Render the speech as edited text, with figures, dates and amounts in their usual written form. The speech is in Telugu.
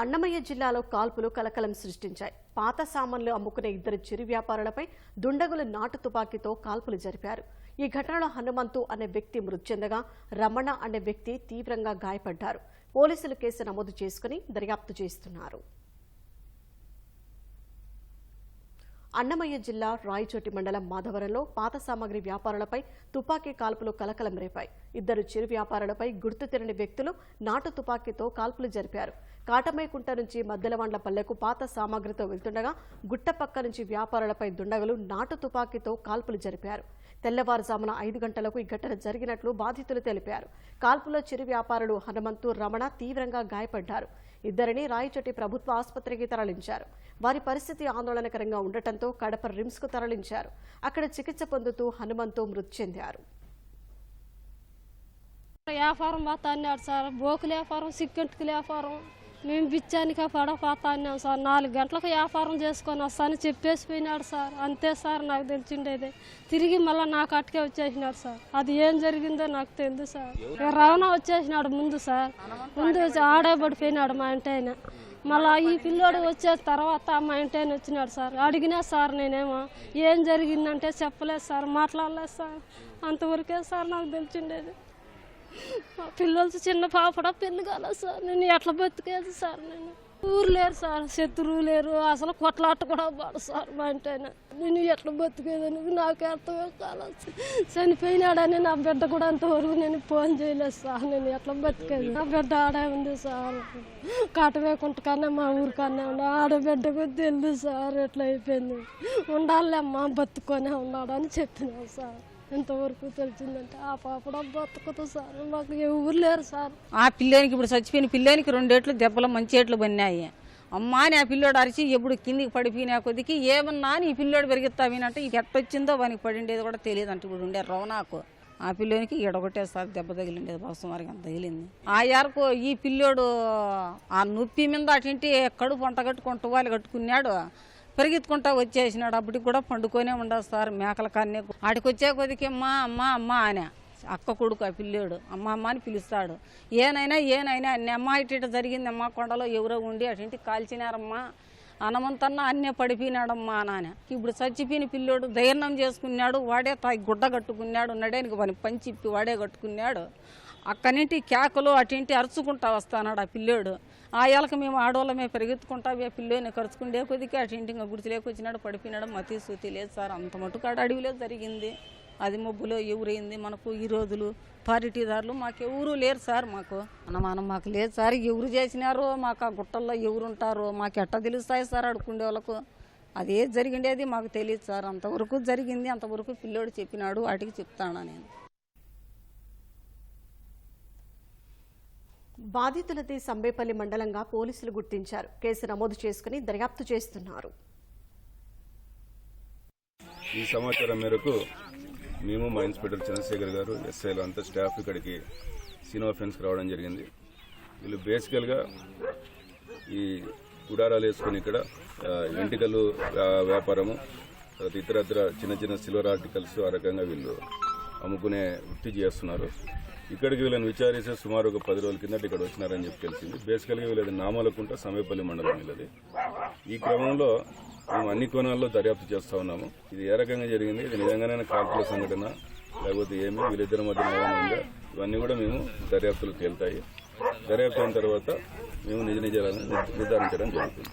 అన్నమయ్య జిల్లాలో కాల్పులు కలకలం సృష్టించాయి. పాత సామాన్లు అమ్ముకునే ఇద్దరు చిరు వ్యాపారులపై దుండగులు నాటు తుపాకీతో కాల్పులు జరిపారు. ఈ ఘటనలో హనుమంతు అనే వ్యక్తి మృతి చెందగా రమణ అనే వ్యక్తి తీవ్రంగా గాయపడ్డారు. పోలీసులు కేసు నమోదు చేసుకుని దర్యాప్తు చేస్తున్నారు. అన్నమయ్య జిల్లా రాయచోటి మండలం మాధవరంలో పాత సామాగ్రి వ్యాపారులపై తుపాకీ కాల్పులు కలకలం రేపాయి. ఇద్దరు చిరు వ్యాపారులపై గుర్తు తెలియని వ్యక్తులు నాటు తుపాకీతో కాల్పులు జరిపారు. కాటమేకుంట నుంచి మద్దెలవండ్ల పల్లెకు పాత సామాగ్రితో వెళ్తుండగా గుట్టపక్క నుంచి వ్యాపారులపై దుండగులు నాటు తుపాకీతో కాల్పులు జరిపారు. తెల్లవారుజామున 5 గంటలకు ఈ ఘటన జరిగినట్లు బాధితులు తెలిపారు. కాల్పులో చిరు వ్యాపారులు హనుమంతు, రమణ తీవ్రంగా గాయపడ్డారు. ఇద్దరిని రాయచోటి ప్రభుత్వ ఆసుపత్రికి తరలించారు. వారి పరిస్థితి ఆందోళనకరంగా ఉండటంతో కడప రిమ్స్ కు తరలించారు. అక్కడ చికిత్స పొందుతూ హనుమంతు మృతి చెందారు. వ్యాపారం పోతా అన్నాడు సార్, బోకులు వ్యాపారం, సిక్కెంటుకు వ్యాపారం. మేము బిచ్చానికి పడపోతా అన్నాం సార్. 4 గంటలకు వ్యాపారం చేసుకొని వస్తాను చెప్పేసిపోయినాడు సార్. అంతే సార్, నాకు తెలిసిండేది. తిరిగి మళ్ళీ నాకు అటుకే వచ్చేసినాడు సార్. అది ఏం జరిగిందో నాకు తెలియదు సార్. రవణ వచ్చేసినాడు ముందు సార్, ముందు ఆడే పడిపోయినాడు మా ఇంటి ఆయన. మళ్ళీ ఈ పిల్లోడు వచ్చే తర్వాత మా ఇంటి ఆయన వచ్చినాడు సార్. అడిగినా సార్ నేనేమో ఏం జరిగిందంటే చెప్పలేదు సార్, మాట్లాడలేదు సార్. అంతవరకే సార్ నాకు తెలిసిండేది. పిల్లలు చిన్న పాపడ పెళ్లి కాలేదు సార్. నేను ఎట్లా బతికేది సార్? నేను ఊరు లేరు సార్, శత్రువు లేరు, అసలు కొట్లాట కూడా పడు సార్ మా ఇంటైనా. నేను ఎట్లా బతికేదని నాకు అర్థమే కాలేదు. చనిపోయినాడని నా బిడ్డ కూడా అంతవరకు నేను ఫోన్ చేయలేదు సార్. నేను ఎట్లా బతికేది? నా బిడ్డ ఆడే ఉంది సార్, కాటవేకుంట కన్నా మా ఊరికన్నా ఉంది. ఆడబిడ్డకు తెలియదు సార్ ఎట్లా అయిపోయింది. ఉండాలమ్మా బతుకొనే ఉన్నాడని చెప్పినాం సార్. ఎంతవరకు తెలిసిందంటే ఆ పాపడ బతుకుతా సార్. మాకు ఎవరు లేరు సార్. ఆ పిల్లోనికి ఇప్పుడు చచ్చిపోయిన పిల్లోనికి 2 ఏట్లు దెబ్బలు మంచి ఏట్లు పడినాయి. అమ్మా అని ఆ పిల్లోడు అరిచి ఎప్పుడు కిందికి పడిపోయినా కొద్దికి ఏమన్నా అని ఈ పిల్లోడు పెరిగిస్తామేనంటే ఇది ఎట్టొచ్చిందో వానికి పడిండేది కూడా తెలియదు అంటే ఇప్పుడు ఉండే రవణాకు. ఆ పిల్లోనికి ఎడగొట్టేసారి దెబ్బ తగిలిండేది, బాసం వారికి అంత తగిలింది. ఆ ఎరకు ఈ పిల్లోడు ఆ నొప్పి మీద అటింటి కడుపు వంట కట్టుకుంటూ వాళ్ళు కట్టుకున్నాడు. పెరిగెత్తుకుంటా వచ్చేసినాడు. అప్పటికి కూడా పండుకొనే ఉండదు సార్. మేకల కన్నే ఆడికి వచ్చే కొద్దికి అమ్మా అమ్మ అమ్మ అని అక్క కొడుకు ఆ పిల్లోడు అమ్మ అమ్మ అని పిలుస్తాడు. ఏనైనా అన్ని అమ్మ ఇటు జరిగింది అమ్మ, కొండలో ఎవరో ఉండి అటు కాల్చినారమ్మా, హనుమంతన్న అన్నే పడిపోయినాడమ్మా నాన్న. ఇప్పుడు చచ్చిపోయిన పిల్లోడు ధైర్యం చేసుకున్నాడు. వాడే గుడ్డ కట్టుకున్నాడు, నడేనికి పని పంచిప్పి వాడే కట్టుకున్నాడు. అక్కడింటి కేకలు అటింటి అరుచుకుంటా వస్తాడు ఆ పిల్లోడు. ఆ ఏళ్ళకి మేము ఆడవాళ్ళమే పెరిగెత్తుకుంటా ఆ పిల్లోని ఖర్చుకుండే కొద్దికి అటింటి ఇంకా గుడిచిలేకి వచ్చినాడు, పడిపోయినాడు. మతి సూతి లేదు సార్. అంత మటుకాడు అడవిలో జరిగింది. అది మబ్బులో ఎవరైంది మనకు. ఈ రోజులు పారిటీదారులు మాకు ఎవరు లేరు సార్. మాకు అనుమానం మాకు లేదు సార్. ఎవరు చేసినారో మాకు ఆ గుట్టల్లో ఎవరుంటారో మాకు ఎట్ట తెలుస్తాయి సార్ అడుకుండే వాళ్ళకు. అదే జరిగిండేది మాకు తెలియదు సార్. అంతవరకు జరిగింది, అంతవరకు పిల్లోడు చెప్పినాడు, వాటికి చెప్తానా నేను. బాధితులది సంబేపల్లి మండలంగా పోలీసులు గుర్తించారు. కేసు నమోదు చేసుకుని దర్యాప్తు చేస్తున్నారు. ఈ సమాచారం మేరకు మేము మా ఇన్స్పెక్టర్ చంద్రశేఖర్ గారు, ఎస్ఐలు అంతా స్టాఫ్ ఇక్కడికి సినిమా ఫెన్స్కి రావడం జరిగింది. వీళ్ళు బేసికల్గా ఈ గుడారాలు వేసుకుని ఇక్కడ వెంటికలు వ్యాపారము, తర్వాత ఇతరత్ర చిన్న సిల్వర్ ఆర్టికల్స్ ఆ రకంగా వీళ్ళు అమ్ముకునే వృత్తి చేస్తున్నారు. ఇక్కడికి వీళ్ళని విచారిస్తే సుమారు ఒక 10 రోజుల కిందట ఇక్కడ వచ్చినారని చెప్పి తెలిసింది. బేసికల్గా వీళ్ళది నామాలకుంట సమేపల్లి మండలం వీళ్ళది. ఈ క్రమంలో మేము అన్ని కోణాల్లో దర్యాప్తు చేస్తూ ఉన్నాము. ఇది ఏ రకంగా జరిగింది, ఇది నిజంగానే కాల్పుల సంఘటన లేకపోతే ఏమి, వీళ్ళిద్దరి మధ్య ఏమైనా ఉందా, ఇవన్నీ కూడా మేము దర్యాప్తులు తేలుతాయి. దర్యాప్తు అయిన తర్వాత మేము నిజ నిజాలను నిర్ధారించడం జరుగుతుంది.